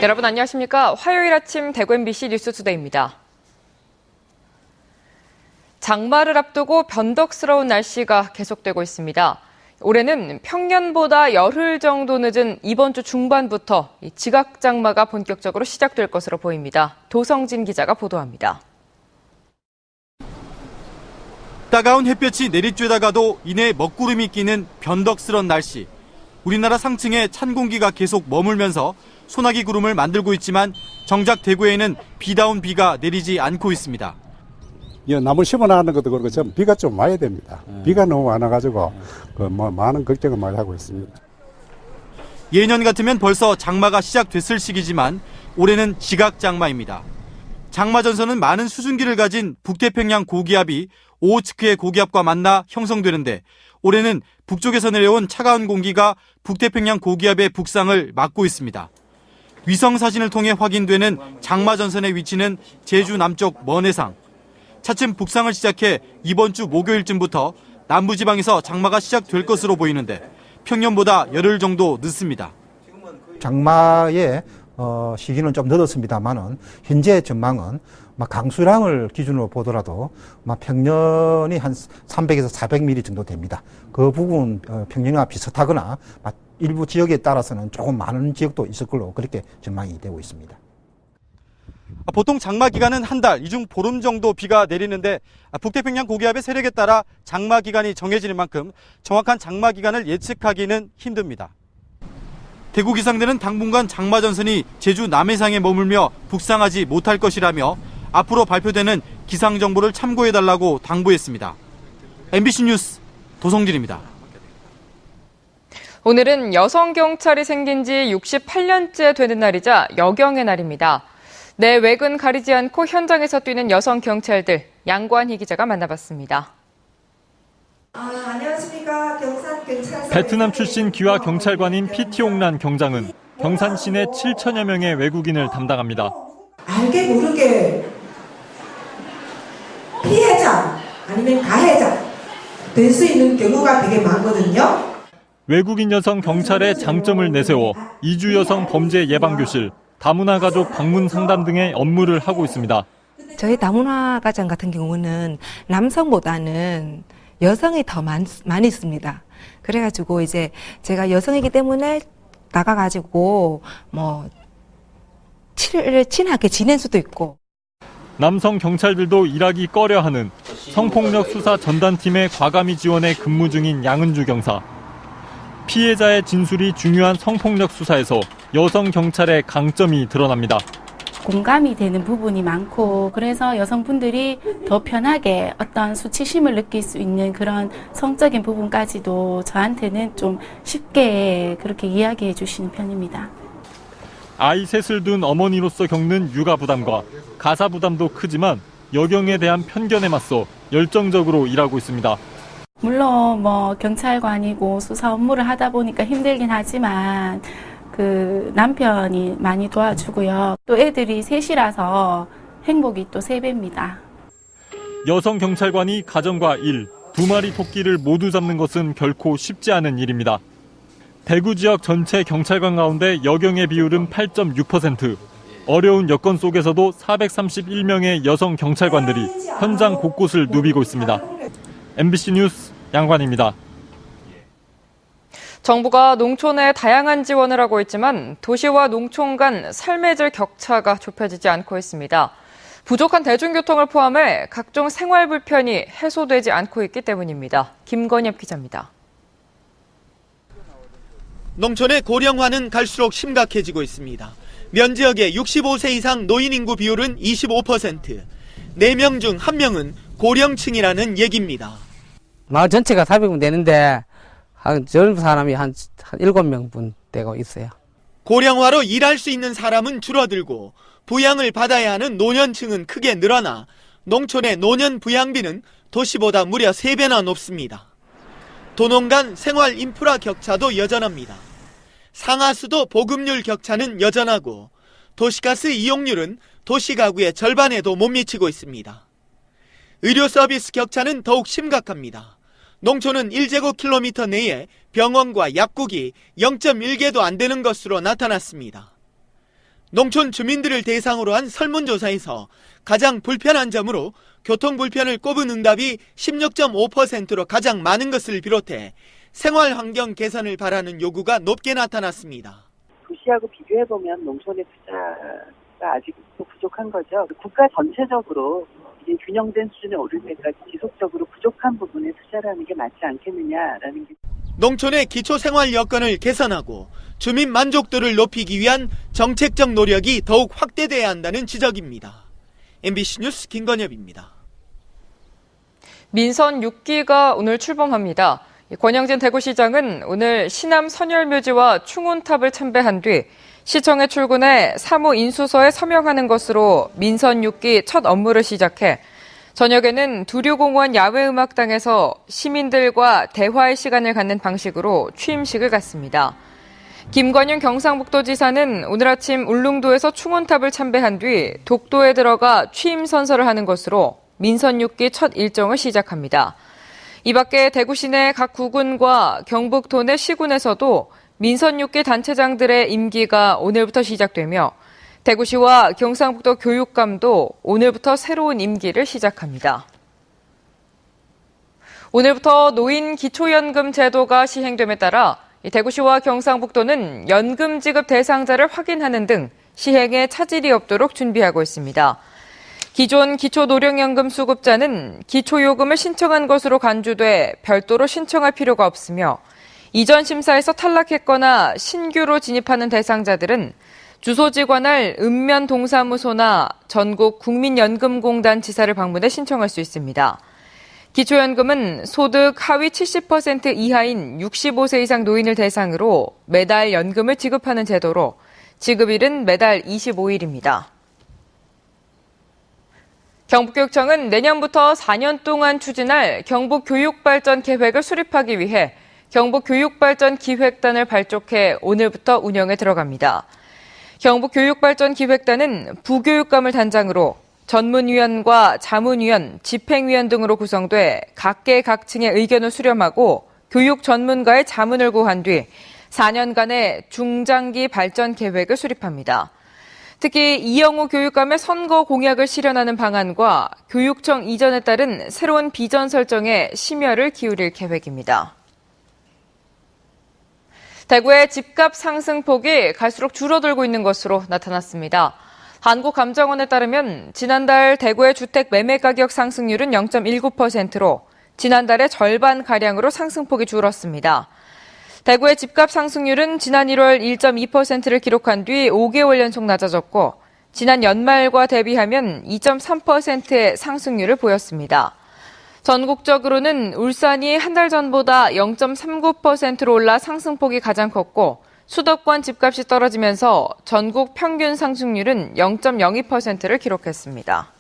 여러분 안녕하십니까? 화요일 아침 대구 MBC 뉴스투데이입니다. 장마를 앞두고 변덕스러운 날씨가 계속되고 있습니다. 올해는 평년보다 열흘 정도 늦은 이번 주 중반부터 지각장마가 본격적으로 시작될 것으로 보입니다. 도성진 기자가 보도합니다. 따가운 햇볕이 내리쬐다가도 이내 먹구름이 끼는 변덕스런 날씨. 우리나라 상층에 찬 공기가 계속 머물면서 소나기 구름을 만들고 있지만 정작 대구에는 비다운 비가 내리지 않고 있습니다. 나무 심어나가는 것도 그렇고 좀 비가 좀 와야 됩니다. 비가 너무 안 와가지고 많은 걱정을 많이 하고 있습니다. 예년 같으면 벌써 장마가 시작됐을 시기지만 올해는 지각장마입니다. 장마 전선은 많은 수증기를 가진 북태평양 고기압이 오호츠크의 고기압과 만나 형성되는데 올해는 북쪽에서 내려온 차가운 공기가 북태평양 고기압의 북상을 막고 있습니다. 위성 사진을 통해 확인되는 장마 전선의 위치는 제주 남쪽 먼해상. 차츰 북상을 시작해 이번 주 목요일쯤부터 남부지방에서 장마가 시작될 것으로 보이는데 평년보다 열흘 정도 늦습니다. 장마의 시기는 좀 늦었습니다만은 현재 전망은 강수량을 기준으로 보더라도 평년이 한 300에서 400mm 정도 됩니다. 그 부분 평년과 비슷하거나 일부 지역에 따라서는 조금 많은 지역도 있을 걸로 그렇게 전망이 되고 있습니다. 보통 장마 기간은 한 달, 이 중 보름 정도 비가 내리는데 북태평양 고기압의 세력에 따라 장마 기간이 정해지는 만큼 정확한 장마 기간을 예측하기는 힘듭니다. 대구 기상대는 당분간 장마 전선이 제주 남해상에 머물며 북상하지 못할 것이라며 앞으로 발표되는 기상 정보를 참고해달라고 당부했습니다. MBC 뉴스 도성진입니다. 오늘은 여성 경찰이 생긴 지 68년째 되는 날이자 여경의 날입니다. 내 외근 가리지 않고 현장에서 뛰는 여성 경찰들, 양관희 기자가 만나봤습니다. 안녕하십니까. 경산 베트남 출신 기와 경찰관인 피티옹란 경장은 경산 시내 7천여 명의 외국인을 담당합니다. 알게 모르게 피해자 아니면 가해자 될 수 있는 경우가 되게 많거든요. 외국인 여성 경찰의 장점을 내세워 이주 여성 범죄 예방 교실, 다문화 가족 방문 상담 등의 업무를 하고 있습니다. 저희 다문화 가정 같은 경우는 남성보다는 여성이 더 많이 있습니다. 그래가지고 이제 제가 여성이기 때문에 나가가지고 친하게 지낼 수도 있고. 남성 경찰들도 일하기 꺼려하는 성폭력 수사 전담팀의 과감히 지원에 근무 중인 양은주 경사. 피해자의 진술이 중요한 성폭력 수사에서 여성 경찰의 강점이 드러납니다. 공감이 되는 부분이 많고 그래서 여성분들이 더 편하게 어떤 수치심을 느낄 수 있는 그런 성적인 부분까지도 저한테는 좀 쉽게 그렇게 이야기해 주시는 편입니다. 아이 셋을 둔 어머니로서 겪는 육아 부담과 가사 부담도 크지만 여경에 대한 편견에 맞서 열정적으로 일하고 있습니다. 물론 경찰관이고 수사 업무를 하다 보니까 힘들긴 하지만 남편이 많이 도와주고요. 또 애들이 셋이라서 행복이 또 3배입니다. 여성 경찰관이 가정과 일, 2마리 토끼를 모두 잡는 것은 결코 쉽지 않은 일입니다. 대구 지역 전체 경찰관 가운데 여경의 비율은 8.6%. 어려운 여건 속에서도 431명의 여성 경찰관들이 현장 곳곳을 누비고 있습니다. MBC 뉴스 양관입니다. 정부가 농촌에 다양한 지원을 하고 있지만 도시와 농촌 간 삶의 질 격차가 좁혀지지 않고 있습니다. 부족한 대중교통을 포함해 각종 생활 불편이 해소되지 않고 있기 때문입니다. 김건엽 기자입니다. 농촌의 고령화는 갈수록 심각해지고 있습니다. 면 지역의 65세 이상 노인 인구 비율은 25%, 4명 중 1명은 고령층이라는 얘기입니다. 마을 전체가 400명 되는데 젊은 사람이 한 7명분 되고 있어요. 고령화로 일할 수 있는 사람은 줄어들고 부양을 받아야 하는 노년층은 크게 늘어나 농촌의 노년 부양비는 도시보다 무려 3배나 높습니다. 도농 간 생활 인프라 격차도 여전합니다. 상하수도 보급률 격차는 여전하고 도시가스 이용률은 도시가구의 절반에도 못 미치고 있습니다. 의료 서비스 격차는 더욱 심각합니다. 농촌은 1제곱킬로미터 내에 병원과 약국이 0.1개도 안 되는 것으로 나타났습니다. 농촌 주민들을 대상으로 한 설문조사에서 가장 불편한 점으로 교통 불편을 꼽은 응답이 16.5%로 가장 많은 것을 비롯해 생활 환경 개선을 바라는 요구가 높게 나타났습니다. 도시하고 비교해보면 농촌의 투자가 아직도 부족한 거죠. 국가 전체적으로 이제 균형된 수준에 오를 때까지 지속적으로 부족한 부분에 투자를 하는 게 맞지 않겠느냐라는 게. 농촌의 기초생활 여건을 개선하고 주민 만족도를 높이기 위한 정책적 노력이 더욱 확대돼야 한다는 지적입니다. MBC 뉴스 김건엽입니다. 민선 6기가 오늘 출범합니다. 권영진 대구시장은 오늘 시남 선열묘지와 충운탑을 참배한 뒤 시청에 출근해 사무 인수서에 서명하는 것으로 민선 6기 첫 업무를 시작해 저녁에는 두류공원 야외음악당에서 시민들과 대화의 시간을 갖는 방식으로 취임식을 갖습니다. 김관윤 경상북도지사는 오늘 아침 울릉도에서 충운탑을 참배한 뒤 독도에 들어가 취임 선서를 하는 것으로 민선 6기 첫 일정을 시작합니다. 이 밖에 대구 시내 각 구군과 경북도 내 시군에서도 민선 6기 단체장들의 임기가 오늘부터 시작되며 대구시와 경상북도 교육감도 오늘부터 새로운 임기를 시작합니다. 오늘부터 노인 기초연금 제도가 시행됨에 따라 대구시와 경상북도는 연금 지급 대상자를 확인하는 등 시행에 차질이 없도록 준비하고 있습니다. 기존 기초노령연금 수급자는 기초요금을 신청한 것으로 간주돼 별도로 신청할 필요가 없으며 이전 심사에서 탈락했거나 신규로 진입하는 대상자들은 주소지 관할 읍면동사무소나 전국 국민연금공단 지사를 방문해 신청할 수 있습니다. 기초연금은 소득 하위 70% 이하인 65세 이상 노인을 대상으로 매달 연금을 지급하는 제도로 지급일은 매달 25일입니다. 경북교육청은 내년부터 4년 동안 추진할 경북교육발전 계획을 수립하기 위해 경북교육발전기획단을 발족해 오늘부터 운영에 들어갑니다. 경북교육발전기획단은 부교육감을 단장으로 전문위원과 자문위원, 집행위원 등으로 구성돼 각계각층의 의견을 수렴하고 교육 전문가의 자문을 구한 뒤 4년간의 중장기 발전 계획을 수립합니다. 특히 이영호 교육감의 선거 공약을 실현하는 방안과 교육청 이전에 따른 새로운 비전 설정에 심혈을 기울일 계획입니다. 대구의 집값 상승폭이 갈수록 줄어들고 있는 것으로 나타났습니다. 한국감정원에 따르면 지난달 대구의 주택 매매 가격 상승률은 0.19%로 지난달의 절반가량으로 상승폭이 줄었습니다. 대구의 집값 상승률은 지난 1월 1.2%를 기록한 뒤 5개월 연속 낮아졌고 지난 연말과 대비하면 2.3%의 상승률을 보였습니다. 전국적으로는 울산이 한 달 전보다 0.39%로 올라 상승폭이 가장 컸고 수도권 집값이 떨어지면서 전국 평균 상승률은 0.02%를 기록했습니다.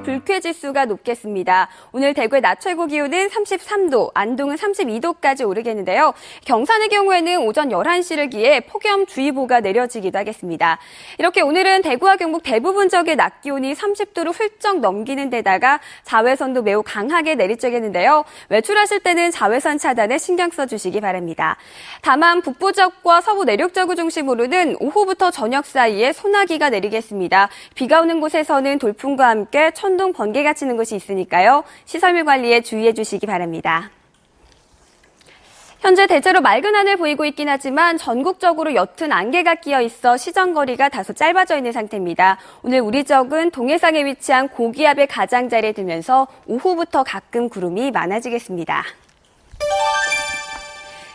불쾌지수가 높겠습니다. 오늘 대구의 낮 최고 기온은 33도, 안동은 32도까지 오르겠는데요. 경산의 경우에는 오전 11시를 기해 폭염주의보가 내려지기도 하겠습니다. 이렇게 오늘은 대구와 경북 대부분 지역의 낮 기온이 30도를 훌쩍 넘기는 데다가 자외선도 매우 강하게 내리쬐겠는데요. 외출하실 때는 자외선 차단에 신경 써주시기 바랍니다. 다만 북부 지역과 서부 내륙 지역을 중심으로는 오후부터 저녁 사이에 소나기가 내리겠습니다. 비가 오는 곳에서는 돌풍과 함께 천둥, 번개가 치는 곳이 있으니까요. 시설물 관리에 주의해 주시기 바랍니다. 현재 대체로 맑은 하늘 보이고 있긴 하지만 전국적으로 옅은 안개가 끼어 있어 시정거리가 다소 짧아져 있는 상태입니다. 오늘 우리 지역은 동해상에 위치한 고기압의 가장자리에 들면서 오후부터 가끔 구름이 많아지겠습니다.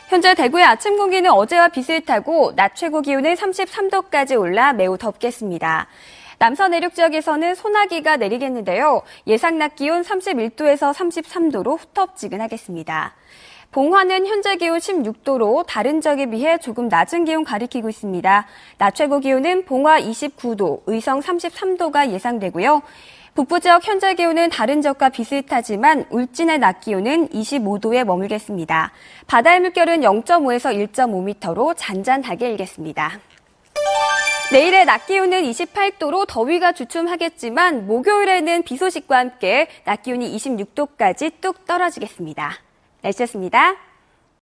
현재 대구의 아침 공기는 어제와 비슷하고 낮 최고 기온은 33도까지 올라 매우 덥겠습니다. 남서 내륙 지역에서는 소나기가 내리겠는데요. 예상 낮 기온 31도에서 33도로 후텁지근하겠습니다. 봉화는 현재 기온 16도로 다른 지역에 비해 조금 낮은 기온 가리키고 있습니다. 낮 최고 기온은 봉화 29도, 의성 33도가 예상되고요. 북부 지역 현재 기온은 다른 지역과 비슷하지만 울진의 낮 기온은 25도에 머물겠습니다. 바다의 물결은 0.5에서 1.5m로 잔잔하게 일겠습니다. 내일의 낮 기온은 28도로 더위가 주춤하겠지만 목요일에는 비 소식과 함께 낮 기온이 26도까지 뚝 떨어지겠습니다. 날씨였습니다.